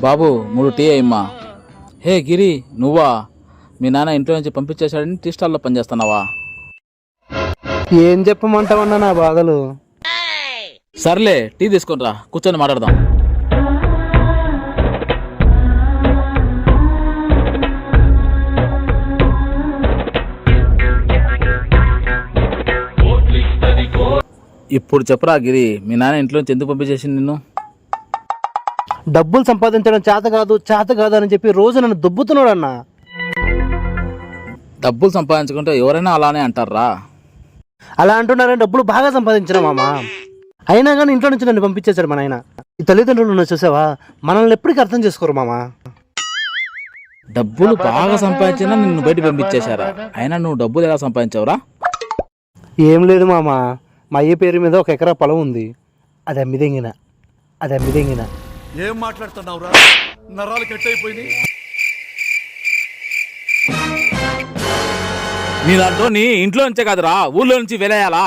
బాబు 3 tea అయ్యమ్మా. హే గిరి, నువ్వా? మీ నాన్న ఇంట్లో నుంచి పంపించేశాడని టీ స్టాల్లో పనిచేస్తున్నావా? ఏం చెప్పమంటావన్నా నా బాధలు. సర్లే, టీ తీసుకొని రా, కూర్చొని మాట్లాడదాం. ఇప్పుడు చెప్పరా గిరి, మీ నాన్న ఇంట్లో నుంచి ఎందుకు పంపించేసింది నిన్ను? డబ్బులు సంపాదించడం చేత కాదు అని చెప్పి రోజు నన్ను దుబ్బుతున్నాడు అన్న. డబ్బులు సంపాదించుకుంటే ఎవరైనా అలానే అంటారా? అలా అంటున్నారని డబ్బులు బాగా సంపాదించిన మామ. అయినా కానీ ఇంట్లో నుంచి నన్ను పంపించేశాడు మా నాయన. ఈ తల్లిదండ్రులు నువ్వు చూసావా, మనల్ని ఎప్పటికీ అర్థం చేసుకోరు మామ. డబ్బులు బాగా సంపాదించినా నిన్ను బయట పంపించేశారా? అయినా నువ్వు డబ్బులు ఎలా సంపాదించావురా? ఏం లేదు మామ, మా అయ్య పేరు మీద 1 ఎకరా పొలం ఉంది. అది అమ్మిదెంగిన. ఏం మాట్లాడుతున్నావురా? నరాలు కట్టయిపోయినాయి. నీ దాంట్లో నీ ఇంట్లో నుంచే కాదురా, ఊళ్ళో నుంచి వెలేయాలా?